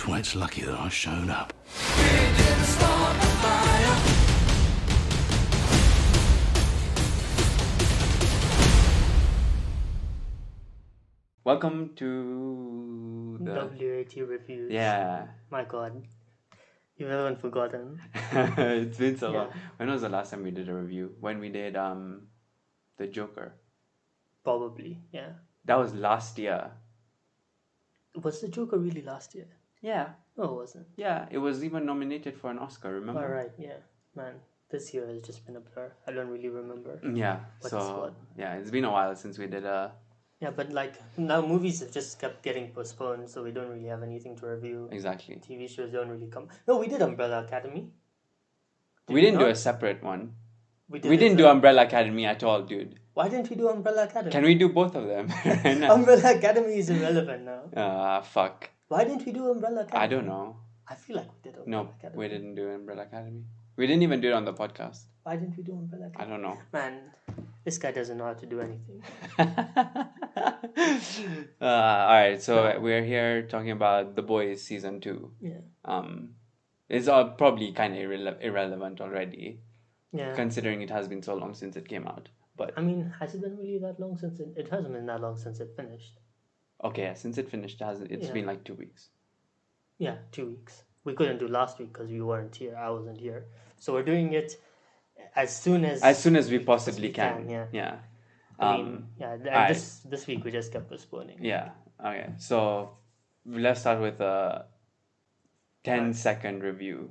Well, it's lucky that I showed up. Welcome to the WAT reviews. yeah. My God, you haven't forgotten. It's been so long. Yeah. When was the last time we did a review? When we did the Joker. Probably, yeah. That was last year. Was the Joker really last year? Yeah. No, it wasn't. Yeah. It was even nominated for an Oscar. Remember? All right, yeah. Man, this year has just been a blur. I don't really remember. Yeah. What's what. Yeah, it's been a while since we did a. Yeah, but like now movies have just kept getting postponed, so we don't really have anything to review. Exactly. TV shows don't really come. No, we did Umbrella Academy. We didn't do not? a separate one. We didn't do Umbrella Academy at all, dude. Why didn't we do Umbrella Academy? Can we do both of them? Umbrella Academy is irrelevant now. Fuck. Why didn't we do Umbrella Academy? I don't know. I feel like we did Umbrella No, Academy. we didn't do Umbrella Academy. We didn't even do it on the podcast. Why didn't we do Umbrella I Academy? don't know. Man, this guy doesn't know how to do anything. Alright, so we're here talking about The Boys season 2. Yeah. It's all probably kind of irrelevant already, Yeah. considering it has been so long since it came out. But I mean, has it been really that long since it hasn't been that long since it finished. okay, since it finished, it's been like 2 weeks. Yeah, 2 weeks. We couldn't do last week because we weren't here. I wasn't here. So we're doing it as soon as we possibly can. Yeah. Yeah. I mean, yeah. And alright. this week we just kept postponing. Yeah. Okay. So let's start with a 10-second review.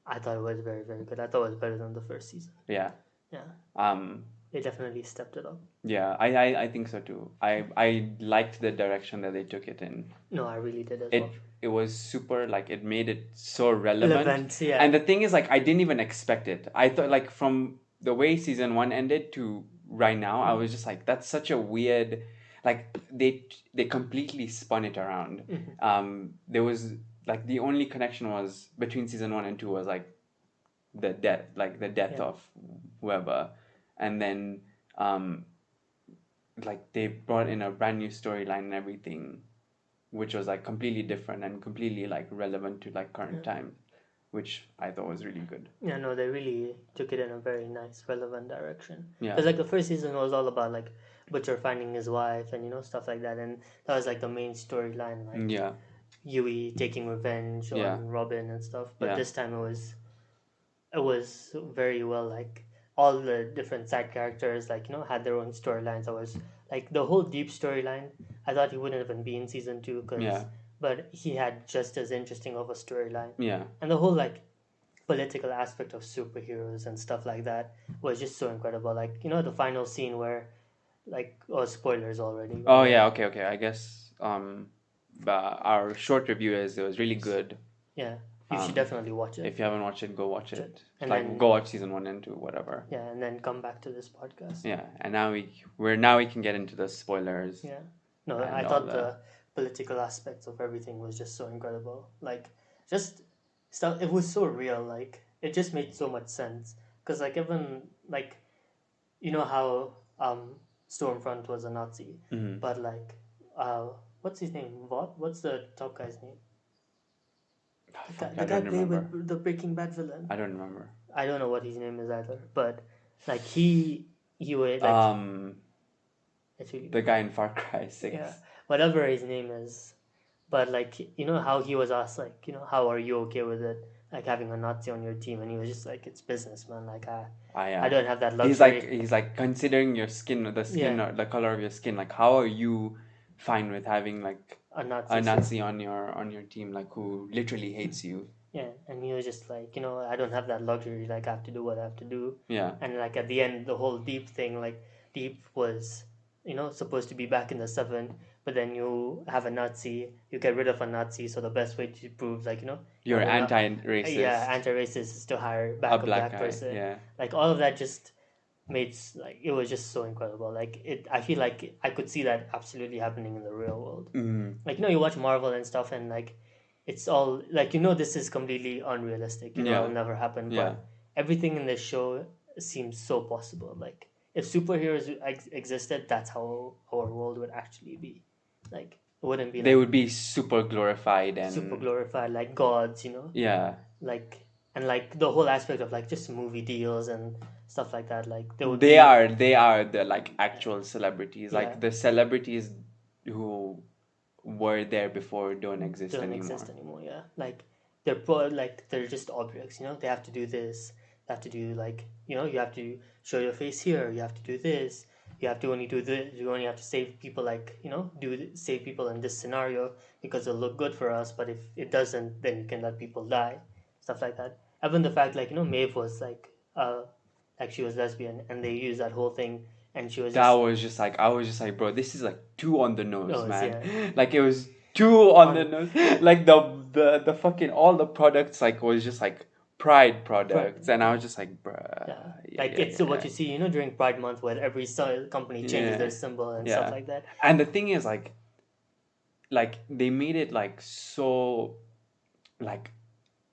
I thought it was very, very good. I thought it was better than the first season. Yeah. Yeah. They definitely stepped it up. Yeah, I think so too. I liked the direction that they took it in. No, I really did as well. It was super, like, it made it so relevant. Yeah. And the thing is, like, I didn't even expect it. I thought, like, from the way season 1 ended to right now, I was just like, that's such a weird, like, they completely spun it around. Mm-hmm. There was, like, the only connection was between season 1 and 2 was, like, the death of whoever. And then like, they brought in a brand new storyline and everything, which was, like, completely different and completely, like, relevant to, like, current time, which I thought was really good. Yeah, no, they really took it in a very nice, relevant direction. Yeah. Because, like, the first season was all about, like, Butcher finding his wife and, stuff like that. And that was, like, the main storyline. Like, Yeah. Huey taking revenge on Robin and stuff. But this time it was very well, like, all the different side characters, like, had their own storylines. I was, like, the whole Deep storyline, I thought he wouldn't even be in season 2. But he had just as interesting of a storyline. Yeah. And the whole, like, political aspect of superheroes and stuff like that was just so incredible. Like, the final scene where, like, spoilers already. Oh, yeah, okay. I guess our short review is it was really good. Yeah, you should definitely watch it. If you haven't watched it, go watch it. And like, then, go watch season 1 and 2, whatever. Yeah, and then come back to this podcast. Yeah, and now we can get into the spoilers. Yeah. No, I thought the political aspects of everything was just so incredible. Like, just stuff, it was so real. Like, it just made so much sense. Because, like, even, like, how Stormfront was a Nazi, but, like, what's his name? What's the top guy's name? The guy played with the Breaking Bad villain. I don't remember. I don't know what his name is either. But, like, he was, like... It's really the guy in Far Cry 6. Yeah, whatever his name is. But, like, how he was asked, like, how are you okay with it? Like, having a Nazi on your team. And he was just like, it's business, man. Like, I don't have that luxury. He's like, considering your skin, or the color of your skin, like, how are you fine with having, like, a Nazi on your team, like, who literally hates you? Yeah, and he was just like, I don't have that luxury. Like, I have to do what I have to do. Yeah. And, like, at the end, the whole Deep thing, like, Deep was, supposed to be back in the 7, but then you have a Nazi, you get rid of a Nazi, so the best way to prove, like, you're anti-racist. Yeah, anti-racist is to hire back a black guy, person. Yeah. Like, all of that just made, like, it was just so incredible. Like, I feel like I could see that absolutely happening in the real world. Like, you watch Marvel and stuff, and, like, it's all, like, this is completely unrealistic. It'll never happen. Yeah. But everything in this show seems so possible. Like, if superheroes existed, that's how our world would actually be. Like, wouldn't be They like would be super glorified super and glorified like gods, you know, yeah. like and like the whole aspect of like just movie deals and stuff like that. Like they would They be are they are the like actual celebrities. yeah Like the celebrities who were there before don't exist don't anymore. exist anymore. Yeah, like like they're just objects. You know, they have to do this. They have to do like you have to show your face here. You have to do this. You have to only do this. You only have to save people. Like save people in this scenario because it'll look good for us. But if it doesn't, then you can let people die. Stuff like that. Even the fact like Maeve was like she was lesbian, and they used that whole thing, and she was That just was just like I was just like, bro, this is like too on the nose, knows man. yeah Like it was too on the on nose. Like the fucking all the products like was just like Pride products, and I was just like, yeah, bruh, yeah, like yeah, it's what yeah, you see, during Pride Month, where every company changes their yeah, symbol and stuff yeah. like that. And the thing is, like they made it like so, like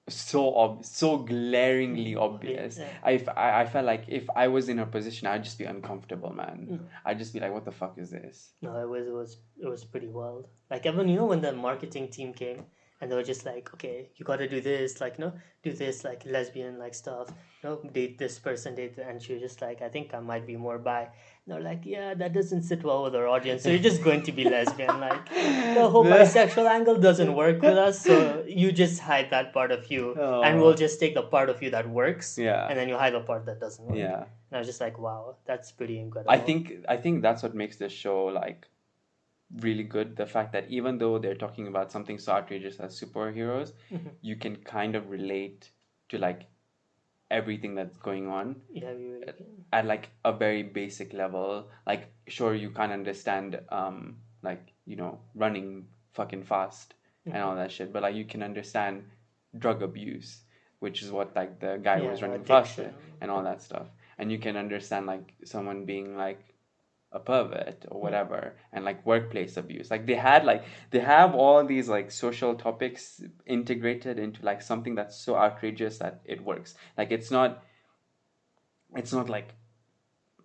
so glaringly obvious. Yeah. I felt like if I was in her position, I'd just be uncomfortable, man. No, I'd just be like, what the fuck is this? no, it was pretty wild. Like even when the marketing team came and they were just like, okay, you got to do this, like do this like lesbian like stuff, date this person, and she was just like, I think I might be more bi. And they're like, yeah, that doesn't sit well with our audience, so you're just going to be lesbian. Like the whole bisexual angle doesn't work with us, so you just hide that part of you, and we'll Oh, just take the part of you that works, yeah, and then you hide the part that doesn't work. yeah. And I was just like, wow, that's pretty I incredible. think I think that's what makes this show like really good. The fact that even though they're talking about something so outrageous as superheroes, Mhm. you can kind of relate to like everything that's going on Yeah, we really can. at like a very basic level. Like, sure, you can't understand like running fucking fast and all Mhm. that shit, but like you can understand drug abuse, which is what like the guy Yeah, was running faster addiction. and all that stuff. And you can understand like someone being like a pervert or Yeah, whatever, and like workplace abuse. Like they have all these like social topics integrated into like something that's so outrageous that it works. Like it's not like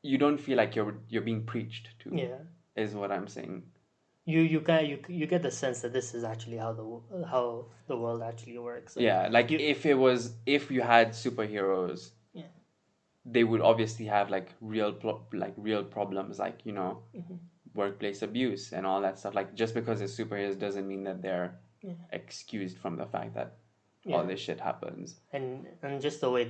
you don't feel like you're being preached to, yeah. is what I'm saying. You get the sense that this is actually how the world actually works. Like Yeah, like you, if you had superheroes, yeah, they would obviously have like real problems, like hmm workplace abuse and all that stuff. Like just because they're superheroes doesn't mean that they're yeah, excused from the fact that all yeah. this shit happens. And just the way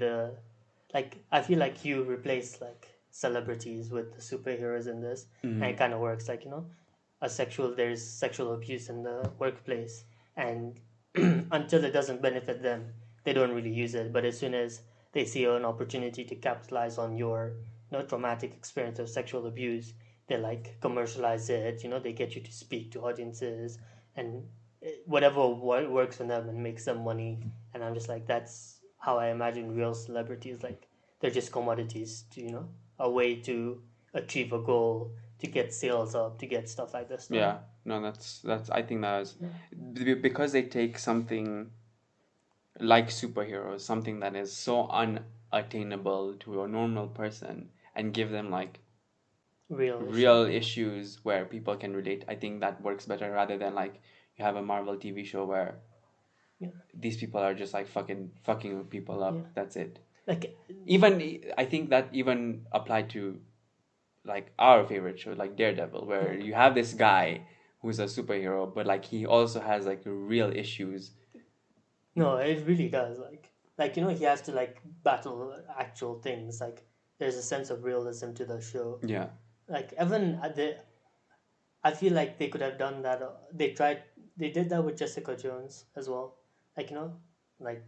like I feel like you replace like celebrities with the superheroes in this, and it Mm. kind of works. Like there's sexual abuse in the workplace, and until it doesn't benefit them, they don't really use it. But as soon as they see an opportunity to capitalize on your traumatic experience of sexual abuse, they like commercialize it. They get you to speak to audiences, and whatever works for them and makes them money. And I'm just like, that's how I imagine real celebrities. Like they're just commodities to a way to achieve a goal, to get sales up, to get stuff like this done. Yeah, no, that's I think that is Yeah. because they take something like superheroes, something that is so unattainable to a normal person, and give them like Real issue. real issues where people can relate. I think that works better rather than like you have a Marvel TV show where Yeah. these people are just like fucking people up. Yeah. That's it. Like Even I think that even applied to like our favorite show, like Daredevil, where yeah. you have this guy who's a superhero, but like he also has like real issues. No, it really does. Like he has to like battle actual things. Like there's a sense of realism to the show. Yeah, Like even I feel like they could have done that. They did that with Jessica Jones as well. Like like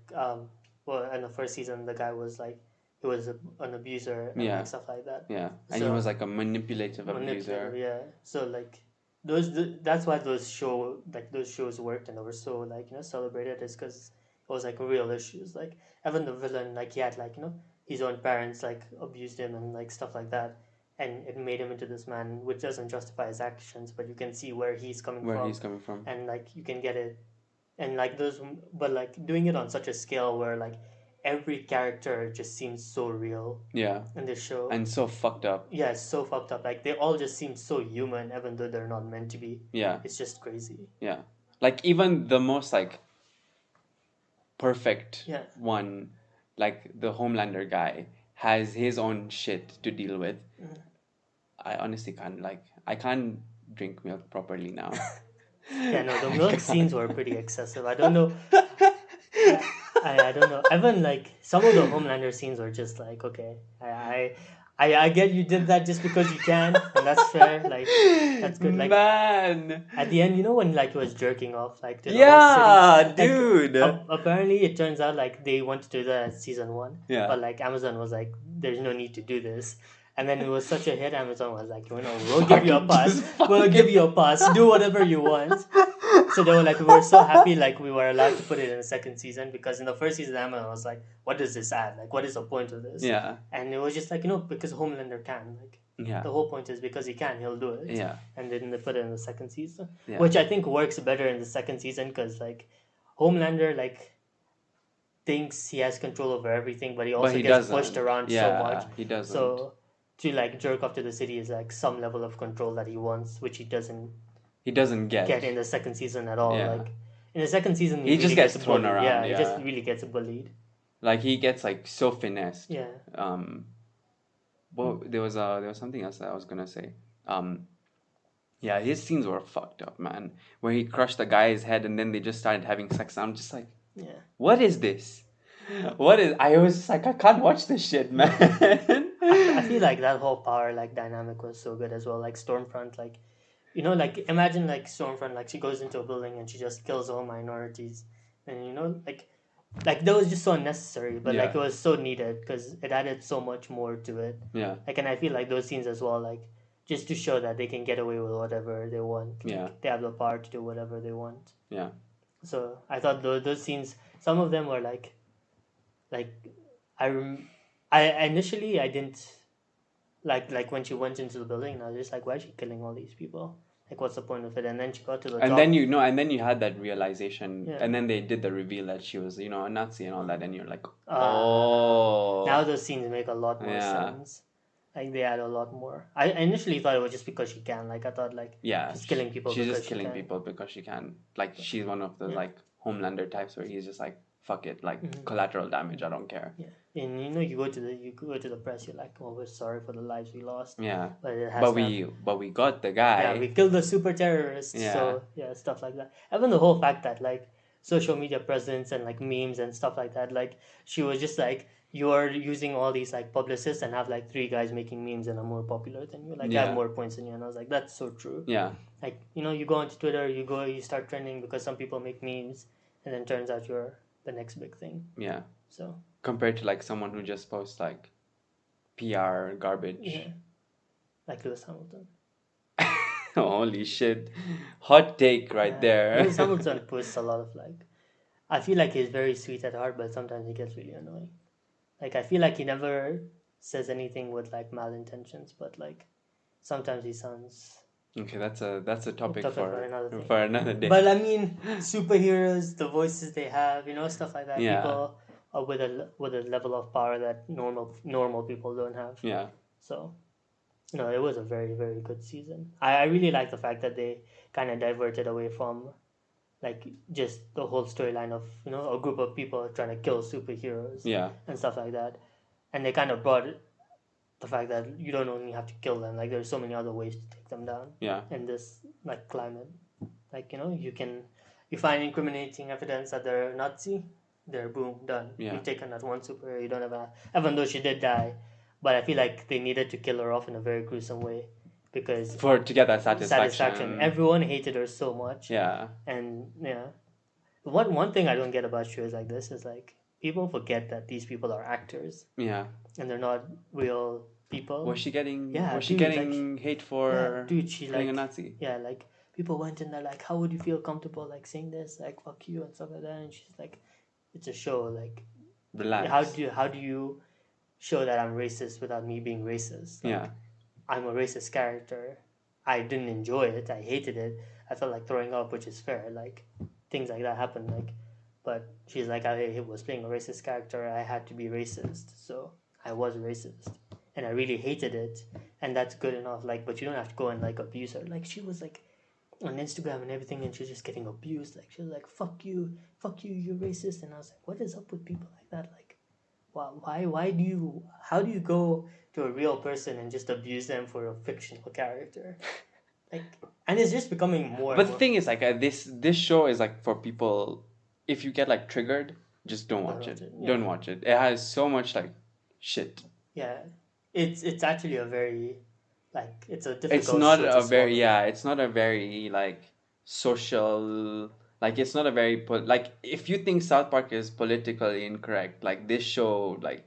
well, in the first season, the guy was like he was an abuser and like yeah, stuff like that. yeah. And he was So like a manipulative manipulative, abuser. yeah. So like that's why those shows worked and they were so like celebrated, is because it was like real issues. Like even the villain, like he had like his own parents like abused him and like stuff like that, and it made him into this man, which doesn't justify his actions, but you can see where he's coming Where from, he's coming from. and like you can get it, and like those, but like doing it on such a scale where like every character just seems so real Yeah. in this show. And so fucked up. Yeah, it's so fucked up. Like they all just seem so human, even though they're not meant to be. Yeah. It's just crazy. Yeah. Like even the most like perfect Yeah. one, like the Homelander guy, has his own shit to deal with. I honestly can't I can't drink milk properly now. Yeah, no, the milk scenes were pretty excessive. I don't know. I don't know. Even like some of the Homelander scenes were just like, okay, I get you did that just because you can, and that's fair. Like that's good. Like Man. at the end, you know when like he was jerking off like to the Yeah, whole city. dude. Apparently, it turns out like they wanted to do that at season 1, Yeah. but like Amazon was like, there's no need to do this. And then it was such a hit. Amazon was like, we'll give you a pass. We'll give you a pass. Do whatever you want. So they were like, we were so happy, like we were allowed to put it in the second season, because in the first season, Amazon was like, what does this add? Like, what is the point of this? Yeah. And it was just like, because Homelander can. Like, Yeah. the whole point is because he can, he'll do it. Yeah. And then they put it in the second season, Yeah. which I think works better in the second season, because like Homelander like thinks he has control over everything, but he also he gets doesn't. pushed around Yeah, so much. he doesn't. So to like jerk off to the city is like some level of control that he wants, which he doesn't get in the second season at all. Yeah. Like in the second season, He just gets thrown bullied. around, Yeah, he yeah. just really gets bullied. like he gets like so finessed. Yeah. Well, there was something else that I was gonna say. Yeah, his scenes were fucked up, man. Where he crushed the guy's head and then they just started having sex. I'm just like, Yeah. what is this? What is? I was just like, I can't watch this shit, man. I feel like that whole power like dynamic was so good as well. Like Stormfront, like like imagine like Stormfront, like she goes into a building and she just kills all minorities, and like that was just so unnecessary, but like it Yeah. was so needed because it added so much more to it. Yeah, Like, and I feel like those scenes as well, like just to show that they can get away with whatever they want. Like, Yeah. they have the power to do whatever they want. yeah, So I thought those scenes, some of them were like I initially I didn't like when she went into the building, and I was just like, why is she killing all these people? Like, what's the point of it? And then she got to the and top. then you had that realization, Yeah. and then they did the reveal that she was a Nazi and all that, and you're like, Ah. oh, Now those scenes make a lot more Yeah. sense. Like they add a lot more. I initially thought it was just because she can. Like I thought like yeah, she's killing people She's because just she killing can. people because she can. Like she's one of the Yeah. like Homelander types where he's just like, fuck it, like Mhm. collateral damage, I don't care. Yeah, and you go to the press, you're like, oh, we're sorry for the lives we lost. Yeah, But it has but to have- we got the guy. yeah, we killed the super terrorists. Yeah. So yeah, stuff like that. Even the whole fact that like social media presence and like memes and stuff like that, like she was just like, you're using all these like publicists and have like 3 guys making memes and are more popular than you, like Yeah. have more points than you. And I was like, that's so true. Yeah, Like you go onto Twitter, you start trending because some people make memes, and then turns out you're the next big thing. yeah. So Compared to like someone who just posts like PR garbage. yeah, like Lewis Hamilton. Holy shit. Hot take right Yeah. there. Lewis Hamilton posts a lot of like, I feel like he's very sweet at heart, but sometimes he gets really annoying. Like I feel like he never says anything with like malintentions, but like sometimes he sounds. Okay, that's a topic Topic for for another thing. day. But I mean, superheroes, the voices they have, stuff like that. Yeah. People are with a level of power that normal people don't have. Yeah. So, it was a very, very good season. I really like the fact that they kind of diverted away from, like, just the whole storyline of, a group of people trying to kill superheroes Yeah. and stuff like that. And they kind of brought the fact that you don't only have to kill them. Like, there's so many other ways to take them down Yeah. in this, like, climate. Like, you find incriminating evidence that they're Nazi, they're boom, done. Yeah. You've taken that one superhero, you don't have even though she did die. But I feel like they needed to kill her off in a very gruesome way because To get that satisfaction. Everyone hated her so much. Yeah. And yeah, one thing I don't get about shows like this is like people forget that these people are actors Yeah. and they're not real people. Was she getting Yeah, was she dude, getting hate for yeah, dude, she being like a Nazi? yeah, like people went in there like, how would you feel comfortable like saying this, like fuck you and stuff like that, and she's like, it's a show, like Relax. how do you show that I'm racist without me being racist? Like, Yeah. I'm a racist character. I didn't enjoy it. I hated it. I felt like throwing up, which is fair. Like things like that happen. Like, but she's like, I was playing a racist character. I had to be racist, so I was racist, and I really hated it, and that's good enough. Like, but you don't have to go and like abuse her. Like, she was like on Instagram and everything, and she's just getting abused. Like, she was like, fuck you, you're racist." And I was like, what is up with people like that? Like, why do you? How do you go to a real person and just abuse them for a fictional character? Like, and it's just becoming more. But and the more. thing is, like, this show is like for people. If you get like triggered, just don't watch it. Yeah. Don't watch it. It has so much like shit. Yeah, it's actually a very like it's a difficult. It's not show a to very swallow. It's not a very like social. Like, it's not a very like, if you think South Park is politically incorrect, like this show, like,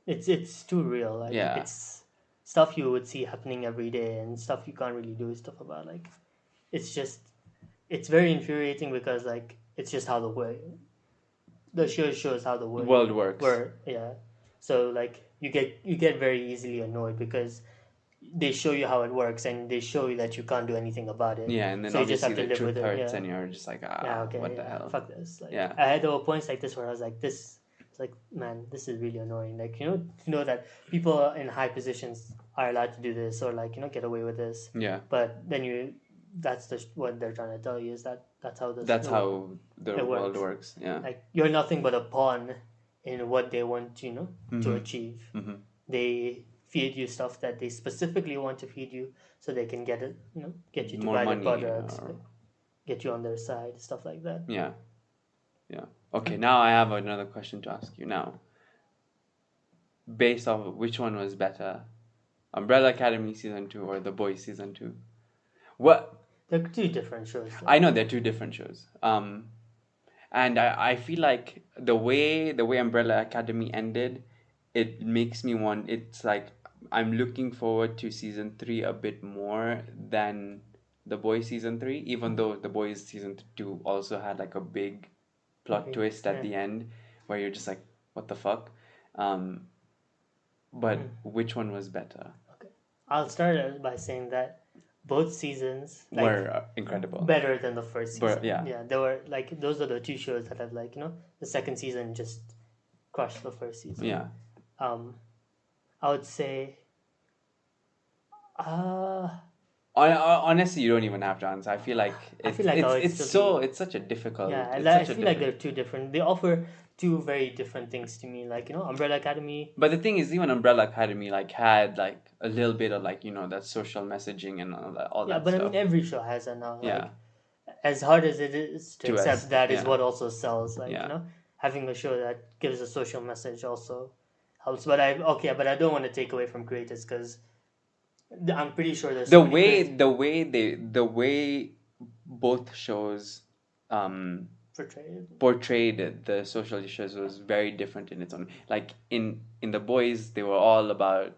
It's too real. Like, yeah, it's stuff you would see happening every day and stuff you can't really do stuff about. Like, it's just it's very infuriating because like it's just how the show shows how the the world works. yeah. So like you get very easily annoyed because they show you how it works and they show you that you can't do anything about it. Yeah, and then So you just obviously have to the live truth with it. hurts, Yeah. and you're just like, Yeah. Okay. what the Yeah. hell? Fuck this. Like, Yeah. I had points like this where I was like, this. It's like, man, this is really annoying. Like, you know that people in high positions are allowed to do this or like get away with this. Yeah, But then that's what they're trying to tell you is that that's how that's how the it world works. works. Yeah. Like, you're nothing but a pawn in what they want to Mhm. achieve. Mhm. They feed you stuff that they specifically want to feed you so they can get get you to More buy money, the products, or get you on their side, stuff like that. yeah, yeah. Okay, now I have another question to ask you. Now, based off of which one was better, Umbrella Academy season 2 or The Boys season 2? What? They're two different shows. I know they're two different shows. And I feel like the way Umbrella Academy ended, it makes me want. It's like I'm looking forward to season 3 a bit more than The Boys season 3, even though The Boys season 2 also had like a big plot twist at the end, where you're just like, what the fuck? But which one was better? Okay, I'll start by saying that both seasons Were incredible. better than the first season. But, yeah. Yeah, they were like those are the two shows that have like the second season just crushed the first season. Yeah. I would say, Honestly, you don't even have to answer. I feel like it's such a difficult. yeah, It's I such a feel like different. they're two different. They offer two very different things to me. Like Umbrella Academy. But the thing is, even Umbrella Academy like had like a little bit of like that social messaging and all that. Yeah, but stuff. I mean every show has that now. Like, Yeah. as hard as it is to accept, us, that is yeah. what also sells. Like Yeah. having a show that gives a social message also helps. But I don't want to take away from creators because I'm pretty sure there's the way both shows portrayed the social issues was very different in its own. Like in The Boys, they were all about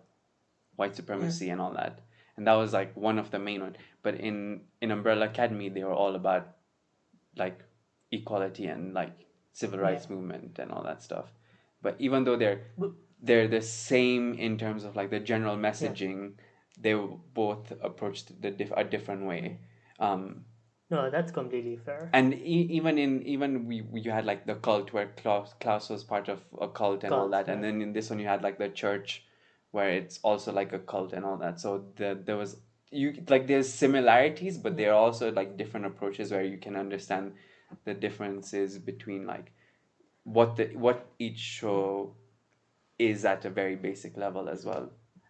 white supremacy and all that, and that was like one of the main one. But in Umbrella Academy, they were all about like equality and like civil rights movement and all that stuff. But even though they're the same in terms of like the general messaging, they both approached a different way. No, that's completely fair. And even you had like the cult where Klaus was part of a cult and all that, and then in this one you had like the church, where it's also like a cult and all that. So there was there's similarities, but there are also like different approaches where you can understand the differences between like what each show is at a very basic level as well.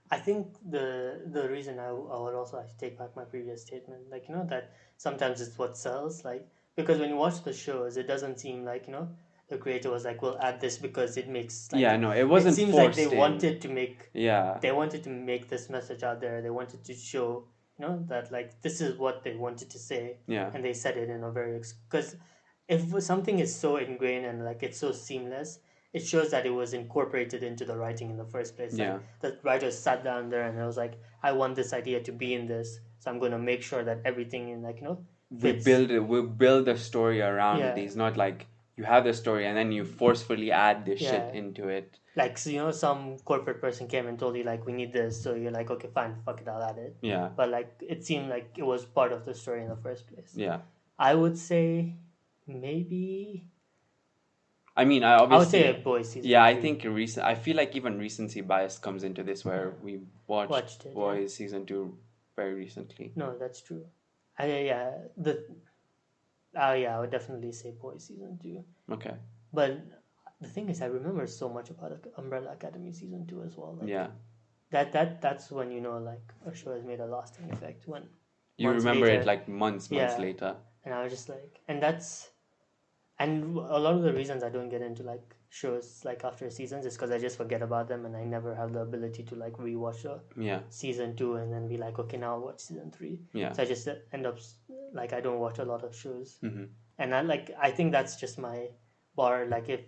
I think the reason I would also like to take back my previous statement, like that sometimes it's what sells, like because when you watch the shows, it doesn't seem like the creator was like, we'll add this because it makes it wasn't. It seems forced like they in. wanted to make they wanted to make this message out there. They wanted to show that like this is what they wanted to say, and they said it in a very because if something is so ingrained and like it's so seamless, it shows that it was incorporated into the writing in the first place. Like, the writers sat down there and it was like, I want this idea to be in this, so I'm going to make sure that everything in fits. We build a story around it. It's not like you have the story and then you forcefully add this shit into it. Like, so, some corporate person came and told you like, we need this, so you're like, okay, fine, fuck it, I'll add it. Yeah. But like it seemed like it was part of the story in the first place. Yeah. I would say maybe I mean, I I would obviously. say Boys season. Yeah, I 3. think I feel like even recency bias comes into this, where we watched it, Boys season 2 very recently. No, that's true. I would definitely say Boys season 2. Okay. But the thing is, I remember so much about Umbrella Academy season 2 as well. Like, Yeah. That's when like a show has made a lasting effect. When You months remember later, it like months later. and I was just like, and a lot of the reasons I don't get into like shows like after seasons is because I just forget about them and I never have the ability to like rewatch season 2 and then be like, okay, now I'll watch season 3. Yeah. So I just end up like I don't watch a lot of shows, Mm-hmm. and I think that's just my bar. Like if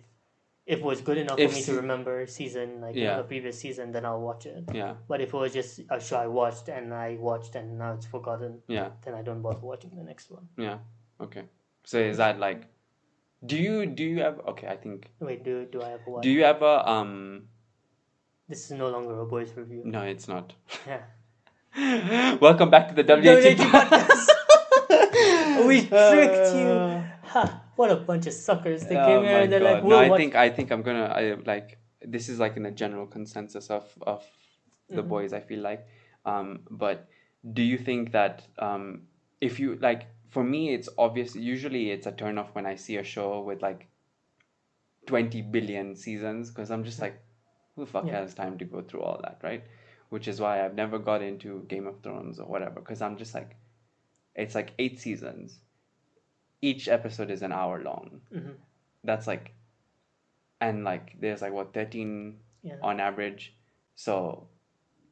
it was good enough for me to remember season the previous season, then I'll watch it. Yeah. But if it was just a show I watched and now it's forgotten, then I don't bother watching the next one. Yeah. Okay. So is that like, do you have, okay, I think, wait, do I have a what? do you ever This is no longer a boys review. No, it's not. Yeah. Welcome back to the WAT podcast. We tricked you. Ha, what a bunch of suckers. They came here and they're like, no, I think I'm gonna like, this is like in a general consensus of the boys, I feel like. But do you think that if you like, for me it's obvious, usually it's a turn off when I see a show with like 20 billion seasons, because I'm just like, who the fuck has time to go through all that, right? Which is why I've never got into Game of Thrones or whatever, because I'm just like, it's like 8 seasons. Each episode is an hour long. Mm-hmm. That's like, and like there's like what, 13 on average. So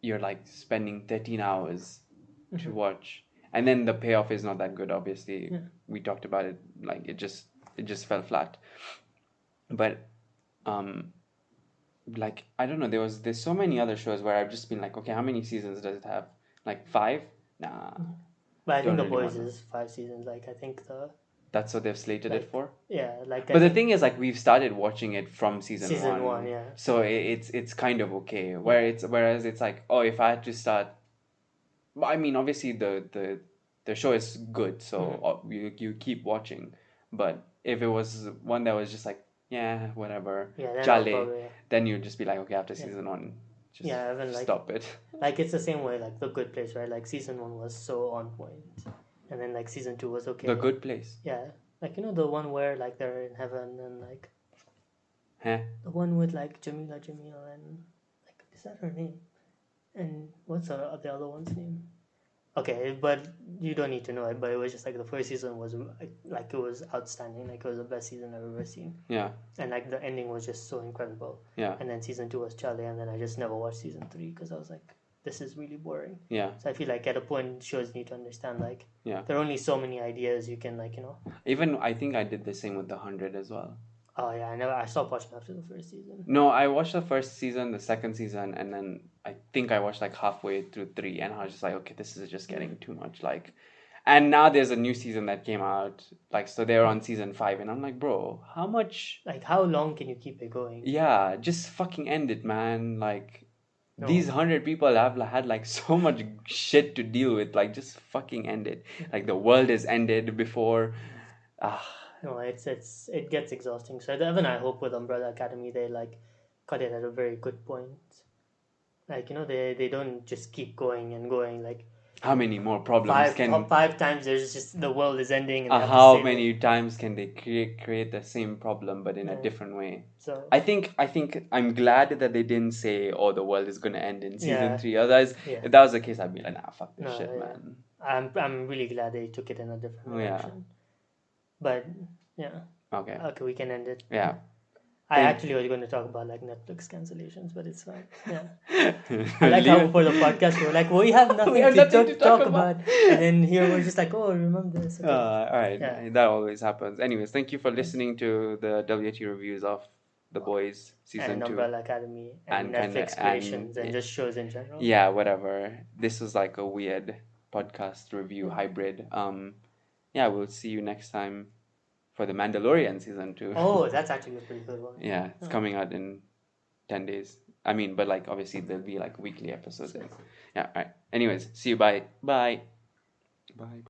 you're like spending 13 hours to watch, and then the payoff is not that good. Obviously, we talked about it. Like it just fell flat. But like I don't know. There's so many other shows where I've just been like, okay, how many seasons does it have? Like 5? Nah. But I think The Boys is 5 seasons. Like I think that's what they've slated it for. Yeah, like. But the thing is, like, we've started watching it from season one. 1, yeah. So it's kind of okay. Whereas it's like, oh, if I had to start, I mean, obviously the show is good, so you keep watching. But if it was one that was just like, yeah, whatever, Chale, then you'd just be like, okay, after season 1, just stop it. Like it's the same way, like The Good Place, right? Like season 1 was so on point, and then like season 2 was okay. The Good Place. Yeah, like the one where like they're in heaven and like. Huh? The one with like Jamila and like, is that her name? And what's the other one's name? Okay, but you don't need to know it. But it was just like the first season was like it was outstanding. Like it was the best season I've ever seen. Yeah. And like the ending was just so incredible. Yeah. And then season 2 was Charlie, and then I just never watched season 3 because I was like, this is really boring. Yeah. So I feel like at a point shows need to understand like there are only so many ideas you can Even I think I did the same with the 100 as well. Oh yeah, I stopped watching after the first season. No, I watched the first season, the second season, and then I think I watched like halfway through 3, and I was just like, okay, this is just getting too much. Like, and now there's a new season that came out, like, so they're on season 5, and I'm like, bro, how much? Like, how long can you keep it going? Yeah, just fucking end it, man. Like, these 100 people have had like so much shit to deal with. Like, just fucking end it. Like, the world is ended before. No, it gets exhausting. So even I hope with Umbrella Academy they like cut it at a very good point. Like they don't just keep going and going. Like how many more problems five times there's just the world is ending. And how many times can they create the same problem but in a different way? So I think I'm glad that they didn't say, oh, the world is gonna end in season 3. Otherwise, if that was the case, I'd be like, nah, fuck this shit, man. I'm really glad they took it in a different direction. But okay, we can end it. Yeah. I actually was going to talk about like Netflix cancellations, but it's fine. Yeah. I like how for the podcast we were like, we have nothing, to talk about. And then here we're just like, oh, remember this. Okay. All right. Yeah. That always happens. Anyways, thank you for listening to the WAT reviews of The Boys season 2. And Umbrella Academy and Netflix creations and just shows in general. Yeah, whatever. This was like a weird podcast review hybrid. Yeah, we'll see you next time for The Mandalorian season 2. Oh, that's actually a pretty good one. Yeah, it's coming out in 10 days. I mean, but like obviously there'll be like weekly episodes. Yeah, all right. Anyways, see you. Bye. Bye. Bye.